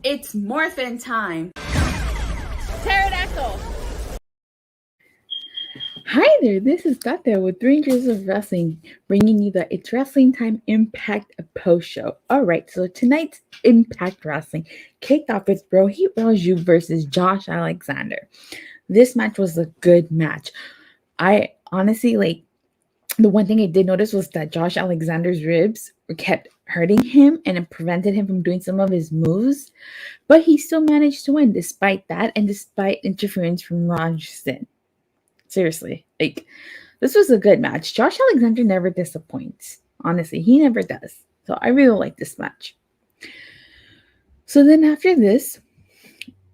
It's morphin' time. Pterodactyl. Hi there, this is Datila with 3 Years of Wrestling, bringing you the It's Wrestling Time Impact post show. Alright, so tonight's Impact Wrestling kicked off with Rohit Raju versus Josh Alexander. This match was a good match. I honestly, the one thing I did notice was that Josh Alexander's ribs kept hurting him and it prevented him from doing some of his moves, but he still managed to win despite that and despite interference from Raju. Seriously, this was a good match. Josh Alexander never disappoints. Honestly, he never does. So I really like this match. So then after this,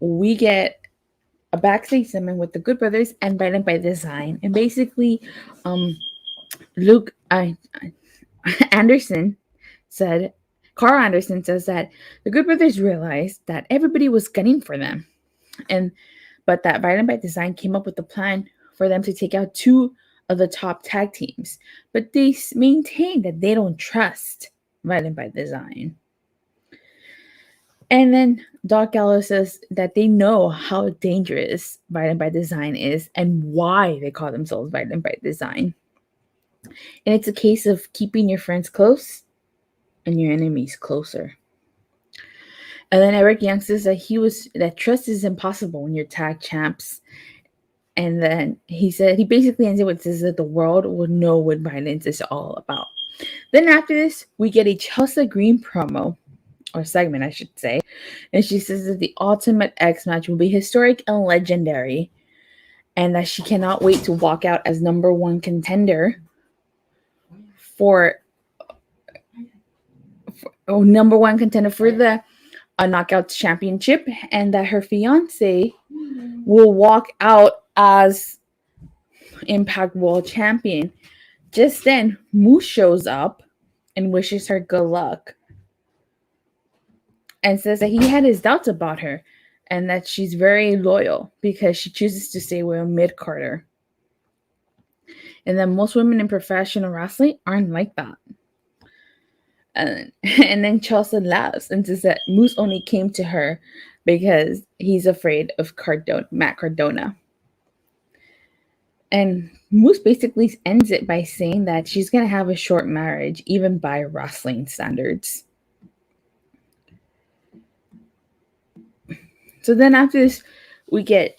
we get a backstage segment with the Good Brothers and Violent by Design. And basically, Carl Anderson says that the Good Brothers realized that everybody was gunning for them. But that Violent by Design came up with a plan for them to take out 2 of the top tag teams. But they maintain that they don't trust Violent by Design. And then Doc Gallows says that they know how dangerous Violent by Design is and why they call themselves Violent by Design. And it's a case of keeping your friends close and your enemies closer. And then Eric Young says that trust is impossible when you're tag champs. And then he basically ends it with says that the world will know what violence is all about. Then after this, we get a Chelsea Green promo, or segment, I should say. And she says that the Ultimate X match will be historic and legendary. And that she cannot wait to walk out as number 1 contender for the Knockout Championship. And that her fiance will walk out as Impact World Champion. Just then, Moose shows up and wishes her good luck and says that he had his doubts about her and that she's very loyal because she chooses to stay with a mid-carder. And that most women in professional wrestling aren't like that. And then Chelsea laughs and says that Moose only came to her because he's afraid of Matt Cardona. And Moose basically ends it by saying that she's going to have a short marriage, even by wrestling standards. So then after this, we get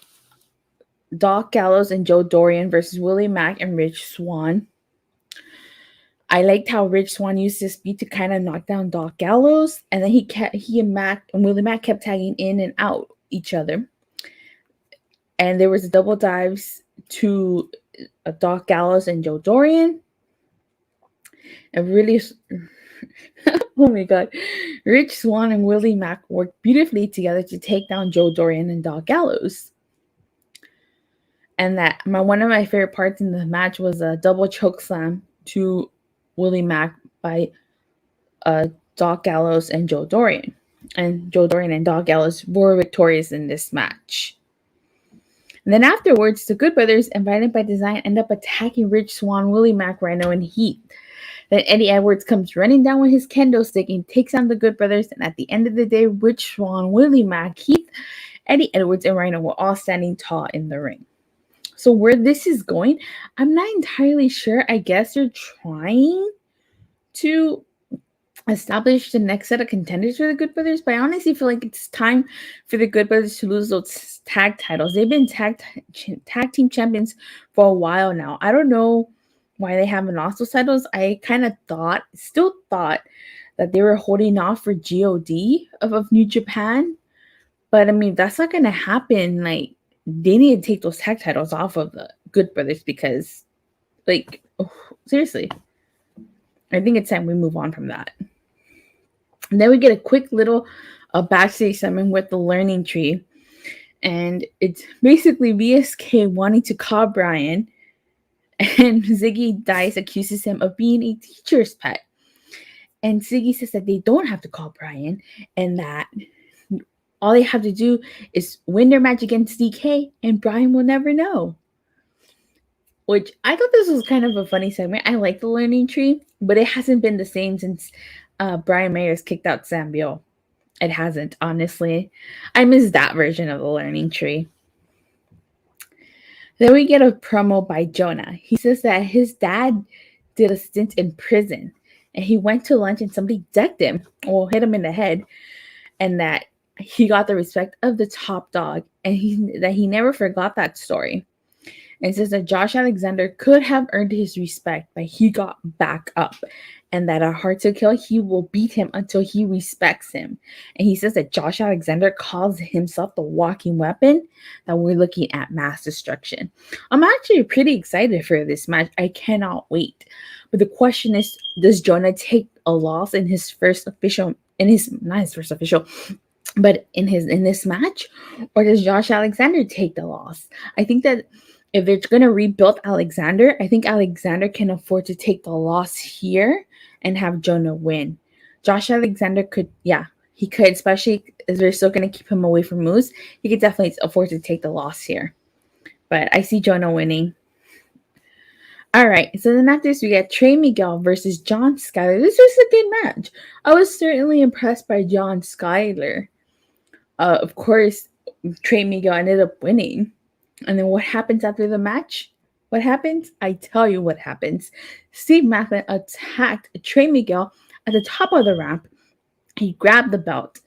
Doc Gallows and Joe Dorian versus Willie Mack and Rich Swann. I liked how Rich Swann used his speed to kind of knock down Doc Gallows, and then he and Willie Mack kept tagging in and out each other. And there was a double dives to Doc Gallows and Joe Dorian. And really, oh my God, Rich Swann and Willie Mack worked beautifully together to take down Joe Dorian and Doc Gallows. And one of my favorite parts in the match was a double choke slam to Willie Mack by Doc Gallows and Joe Dorian. And Joe Dorian and Doc Gallows were victorious in this match. And then afterwards, the Good Brothers and Violent by Design end up attacking Rich Swann, Willie Mack, Rhino, and Heat. Then Eddie Edwards comes running down with his kendo stick and takes on the Good Brothers. And at the end of the day, Rich Swann, Willie Mack, Heath, Eddie Edwards, and Rhino were all standing tall in the ring. So where this is going, I'm not entirely sure. I guess they're trying to establish the next set of contenders for the Good Brothers, but I honestly feel like it's time for the Good Brothers to lose those tag titles. They've been tag team for a while now. I don't know why they haven't lost those titles. I kind of still thought that they were holding off for God of New Japan, but I mean, that's not going to happen. They need to take those tag titles off of the Good Brothers because, seriously, I think it's time we move on from that. And then we get a quick little backstage segment with the Learning Tree. And it's basically VSK wanting to call Brian. And Ziggy Dice accuses him of being a teacher's pet. And Ziggy says that they don't have to call Brian. And that all they have to do is win their match against DK. And Brian will never know. Which I thought this was kind of a funny segment. I like the Learning Tree. But it hasn't been the same since Brian Mayers kicked out Sam Beal. It hasn't, honestly. I miss that version of the learning tree. Then we get a promo by Jonah. He says that his dad did a stint in prison and he went to lunch and somebody decked him or hit him in the head, and that he got the respect of the top dog, and he never forgot that story. And says that Josh Alexander could have earned his respect, but he got back up. And that at Hard to Kill, he will beat him until he respects him. And he says that Josh Alexander calls himself the walking weapon, that we're looking at mass destruction. I'm actually pretty excited for this match. I cannot wait. But the question is, does Jonah take a loss in his first official, not his first official, but in this match? Or does Josh Alexander take the loss? I think that if they're going to rebuild Alexander, I think Alexander can afford to take the loss here and have Jonah win. Josh Alexander could, he could, especially as they're still going to keep him away from Moose. He could definitely afford to take the loss here. But I see Jonah winning. All right, so then after this, we get Trey Miguel versus John Skylar. This was a good match. I was certainly impressed by John Skylar. Of course, Trey Miguel ended up winning. And then what happens after the match? What happens? I tell you what happens. Steve Macklin attacked Trey Miguel at the top of the ramp. He grabbed the belt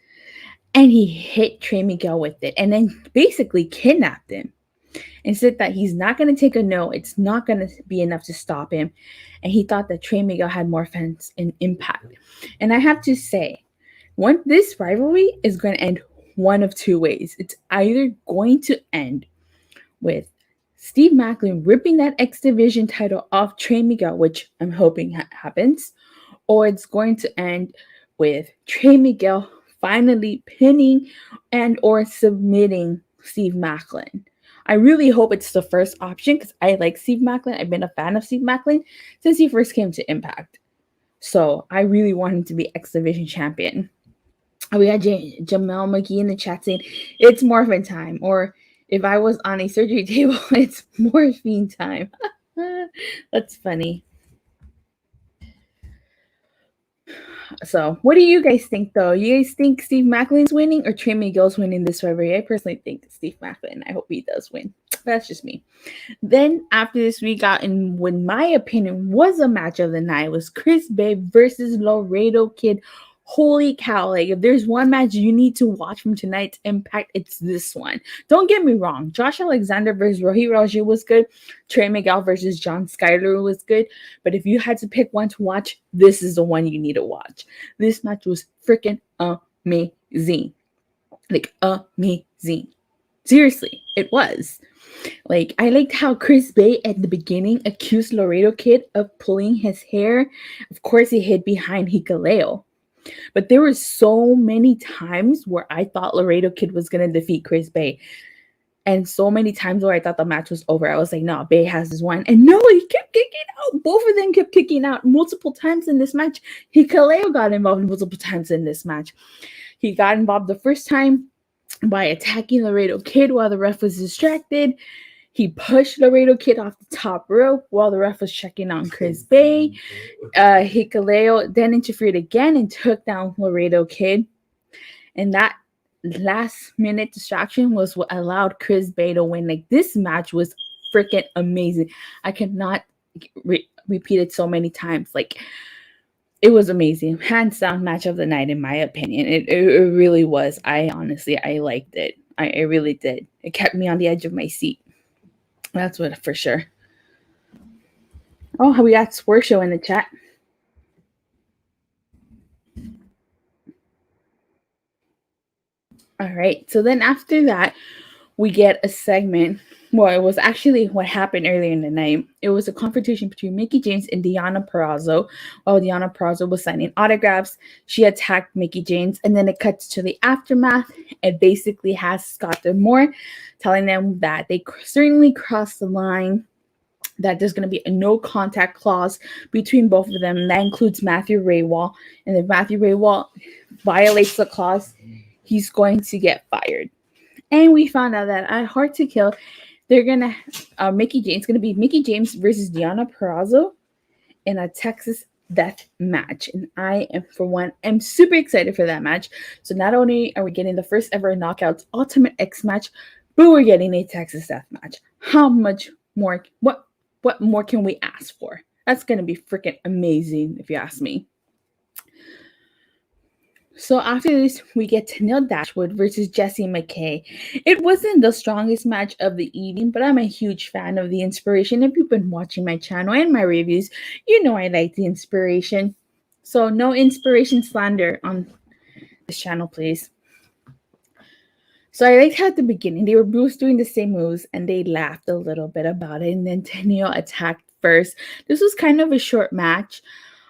and he hit Trey Miguel with it and then basically kidnapped him and said that he's not going to take a no. It's not going to be enough to stop him. And he thought that Trey Miguel had more fans and impact. And I have to say, this rivalry is going to end one of two ways. It's either going to end with Steve Macklin ripping that X Division title off Trey Miguel, which I'm hoping happens, or it's going to end with Trey Miguel finally pinning and or submitting Steve Macklin. I really hope it's the first option because I like Steve Macklin. I've been a fan of Steve Macklin since he first came to Impact. So I really want him to be X Division champion. We got Jamel McGee in the chat saying, it's morphin time, or if I was on a surgery table, it's morphine time. That's funny. So, what do you guys think, though? You guys think Steve Macklin's winning or Trey Miguel's winning this rivalry? I personally think Steve Macklin. I hope he does win. That's just me. Then, after this, we got in what, in my opinion, was a match of the night. It was Chris Bay versus Laredo Kid. Holy cow, like if there's one match you need to watch from tonight's Impact, it's this one. Don't get me wrong. Josh Alexander versus Rohit Raju was good. Trey Miguel versus John Skylar was good. But if you had to pick one to watch, this is the one you need to watch. This match was freaking amazing. Like, amazing. Seriously, it was. Like, I liked how Chris Bay at the beginning accused Laredo Kid of pulling his hair. Of course, he hid behind Hikaleo. But there were so many times where I thought Laredo Kid was going to defeat Chris Bay. And so many times where I thought the match was over. I was like, no, Bay has this one. And no, he kept kicking out. Both of them kept kicking out multiple times in this match. Hikaleo got involved multiple times in this match. He got involved the first time by attacking Laredo Kid while the ref was distracted. He pushed Laredo Kid off the top rope while the ref was checking on Chris Bay. Hikaleo then interfered again and took down Laredo Kid. And that last-minute distraction was what allowed Chris Bay to win. Like, this match was freaking amazing. I cannot repeat it so many times. Like, it was amazing. Hands down match of the night, in my opinion. It really was. I liked it. I really did. It kept me on the edge of my seat. That's what for sure. Oh, we got Swerve Show in the chat. All right. So then after that, we get a segment. Well, it was actually what happened earlier in the night. It was a confrontation between Mickie James and Deonna Perazzo. While Deonna Perazzo was signing autographs, she attacked Mickie James, and then it cuts to the aftermath. It basically has Scott D'Amore telling them that they certainly crossed the line, that there's going to be a no contact clause between both of them. And that includes Matthew Raywall. And if Matthew Raywall violates the clause, he's going to get fired. And we found out that at Hard to Kill, they're going to, Mickie James versus Deonna Perazzo in a Texas death match. And I am, for one, am super excited for that match. So not only are we getting the first ever Knockouts Ultimate X match, but we're getting a Texas death match. How much more, what more can we ask for? That's going to be freaking amazing, if you ask me. So after this, we get Tenille Dashwood versus Jessie Mckay. It wasn't the strongest match of the evening, but I'm a huge fan of the inspiration. If you've been watching my channel and my reviews, you know I like the inspiration. So no inspiration slander on this channel, please. So I liked how at the beginning, they were both doing the same moves and they laughed a little bit about it. And then Tenille attacked first. This was kind of a short match.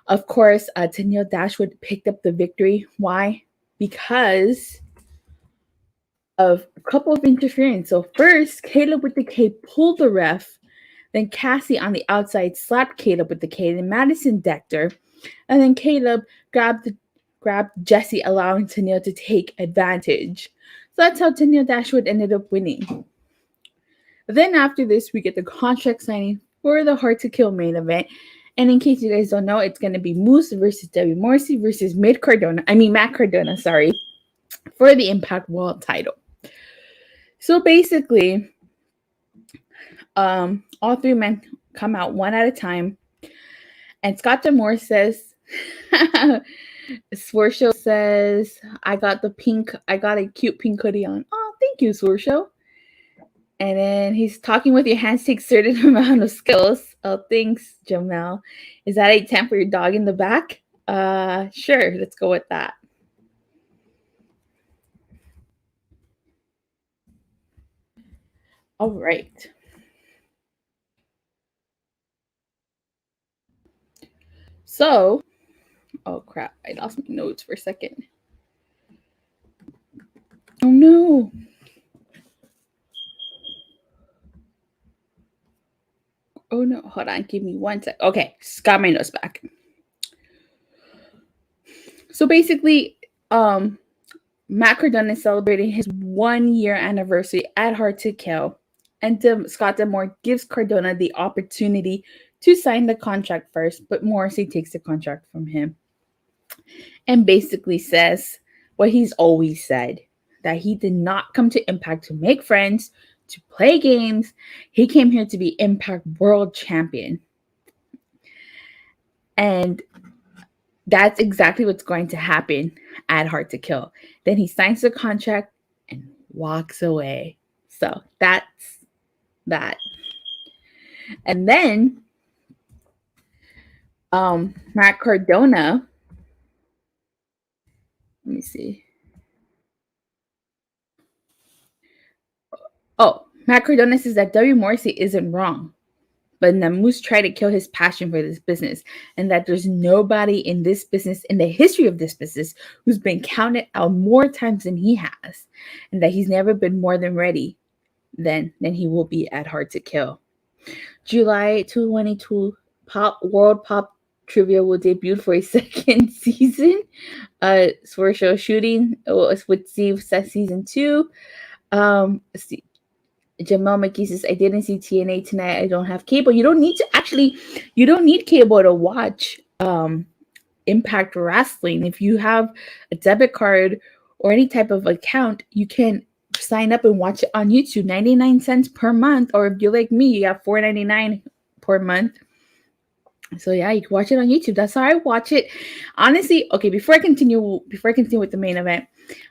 Of course, Tenille Dashwood picked up the victory. Why? Because of a couple of interference. So first, Caleb with the K pulled the ref. Then Cassie on the outside slapped Caleb with the K. Then Madison decked her. And then Caleb grabbed Jessie, allowing Tenille to take advantage. So that's how Tenille Dashwood ended up winning. Then after this, we get the contract signing for the Hard to Kill main event. And in case you guys don't know, it's going to be Moose versus W. Morrissey versus Mack Cardona, for the Impact World title. So basically, all three men come out one at a time. And Scott D'Amore says, Swarshow says, I got a cute pink hoodie on. Oh, thank you, Swarshow. And then he's talking with your hands takes certain amount of skills. Oh, thanks, Jamel. Is that a 10 for your dog in the back? Sure, let's go with that. All right. So, oh crap, I lost my notes for a second. Oh no. Oh no, hold on, give me one sec. Okay, got my notes back. So basically, Mack Cardona is celebrating his 1 year anniversary at Hard to Kill. And Scott D'Amore gives Cardona the opportunity to sign the contract first, but Morrissey takes the contract from him. And basically says what he's always said, that he did not come to Impact to make friends, to play games. He came here to be Impact World Champion. And that's exactly what's going to happen at Hard to Kill. Then he signs the contract and walks away. So that's that. And then Mack Cardona, let me see. Oh, Mack Cardona says that W. Morrissey isn't wrong, but Namus tried to kill his passion for this business, and that there's nobody in this business, in the history of this business, who's been counted out more times than he has, and that he's never been more than ready than he will be at Hard to Kill. July 2022, World Pop Trivia will debut for a second season. Swarshow shooting with Steve season 2. Jamal McKee says, I didn't see TNA tonight. I don't have cable. You don't need cable to watch Impact Wrestling. If you have a debit card or any type of account, you can sign up and watch it on YouTube. 99 cents per month. Or if you're like me, you got $4.99 per month. So yeah, you can watch it on YouTube. That's how I watch it. Honestly, okay, before I continue with the main event,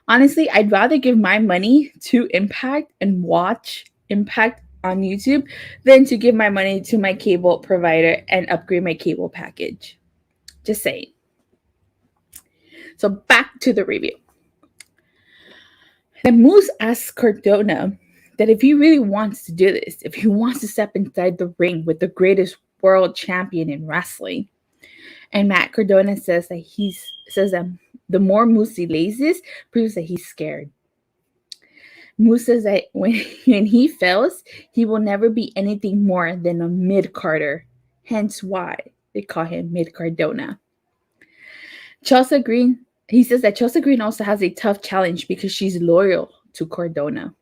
honestly, I'd rather give my money to Impact and watch Impact on YouTube than to give my money to my cable provider and upgrade my cable package. Just saying. So back to the review. Then Moose asks Cardona that if he really wants to do this, if he wants to step inside the ring with the greatest world champion in wrestling, and Mack Cardona says that the more Moose delays this, proves that he's scared. Moose says that when he fails, he will never be anything more than a mid-carder. Hence why they call him Mid-Cardona. Chelsea Green, he says that Chelsea Green also has a tough challenge because she's loyal to Cardona.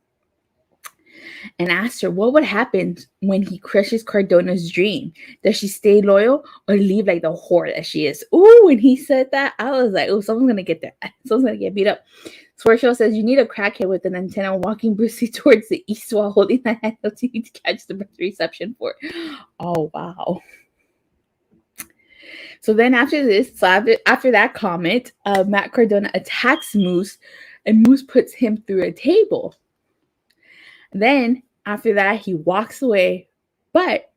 and asked her what would happen when he crushes Cardona's dream. Does she stay loyal or leave like the whore that she is? Ooh, when he said that, I was like, oh, someone's going to get there. Someone's going to get beat up. Swarshell says, you need a crackhead with an antenna walking briskly towards the east while holding the handle to catch the reception for. Oh, wow. So then after that comment, Matt Cardona attacks Moose, and Moose puts him through a table. Then after that, he walks away, but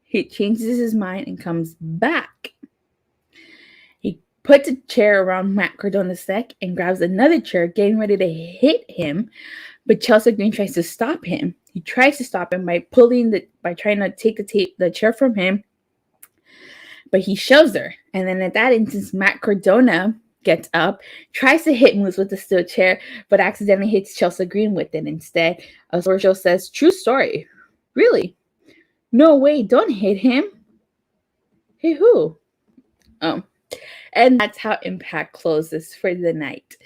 he changes his mind and comes back. He puts a chair around Matt Cardona's neck and grabs another chair, getting ready to hit him, but Chelsea Green tries to stop him. He tries to stop him by trying to take the chair from him, but he shoves her. And then at that instance, Matt Cardona gets up, tries to hit Moose with the steel chair, but accidentally hits Chelsea Green with it instead. Swarshell says, true story. Really? No way, don't hit him. Hey, who? Oh. And that's how Impact closes for the night.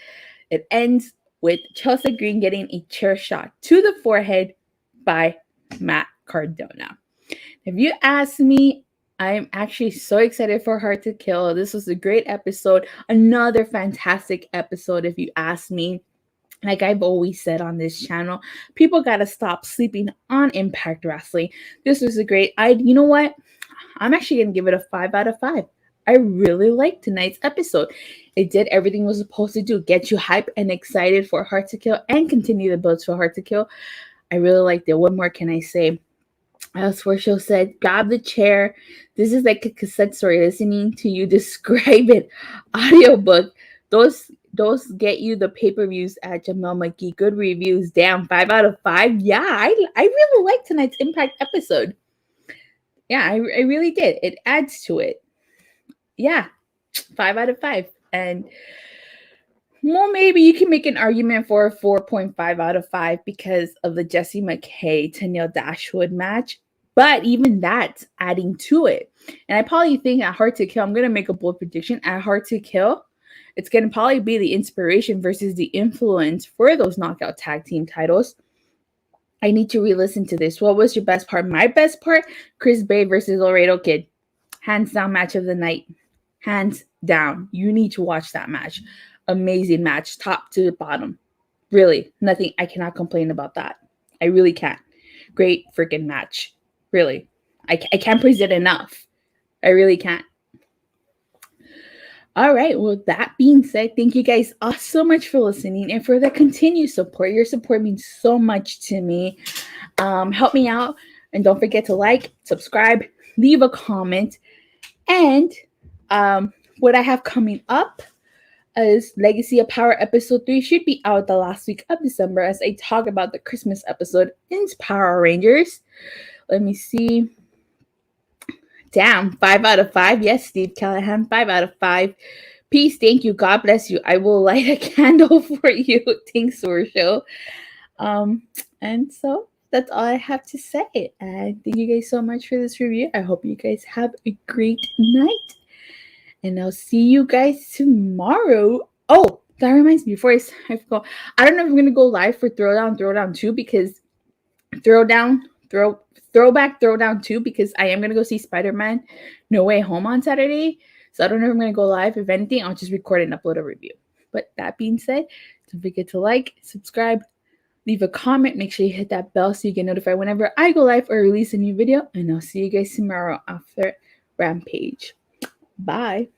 It ends with Chelsea Green getting a chair shot to the forehead by Matt Cardona. If you ask me, I'm actually so excited for Hard to Kill. This was a great episode. Another fantastic episode, if you ask me. Like I've always said on this channel, people got to stop sleeping on Impact Wrestling. This was a great, you know what? I'm actually going to give it a 5 out of 5. I really liked tonight's episode. It did everything it was supposed to do. Get you hyped and excited for Hard to Kill and continue the builds for Hard to Kill. I really liked it. What more can I say? Swarshell said, grab the chair. This is like a cassette story. Listening to you describe it. Audiobook. Those get you the pay-per-views at Jamel McGee. Good reviews. Damn, 5 out of 5. Yeah, I really liked tonight's Impact episode. Yeah, I really did. It adds to it. Yeah, 5 out of 5. And well, maybe you can make an argument for a 4.5 out of 5 because of the Jessie Mckay Tenille Dashwood match. But even that's adding to it. And I probably think at Hard to Kill, I'm going to make a bold prediction. At Hard to Kill, it's going to probably be the inspiration versus the influence for those knockout tag team titles. I need to re-listen to this. What was your best part? My best part, Chris Bay versus Laredo Kid. Hands down match of the night. Hands down. You need to watch that match. Amazing match, top to bottom. Really, nothing. I cannot complain about that. I really can't. Great freaking match. Really. I can't praise it enough. I really can't. All right. Well, that being said, thank you guys all so much for listening and for the continued support. Your support means so much to me. Help me out. And don't forget to like, subscribe, leave a comment. And what I have coming up is Legacy of Power episode 3 should be out the last week of December as I talk about the Christmas episode in Power Rangers. Let me see. Damn, 5 out of 5. Yes, Steve Callahan, 5 out of 5. Peace, thank you. God bless you. I will light a candle for you. Thanks, Swarshell. And so that's all I have to say. And thank you guys so much for this review. I hope you guys have a great night. And I'll see you guys tomorrow. Oh, that reminds me, before I forgot, I don't know if I'm going to go live for Throwdown 2 because Throwback Throwdown 2 because I am going to go see Spider-Man No Way Home on Saturday. So I don't know if I'm going to go live. If anything, I'll just record and upload a review. But that being said, don't forget to like, subscribe, leave a comment. Make sure you hit that bell so you get notified whenever I go live or release a new video. And I'll see you guys tomorrow after Rampage. Bye.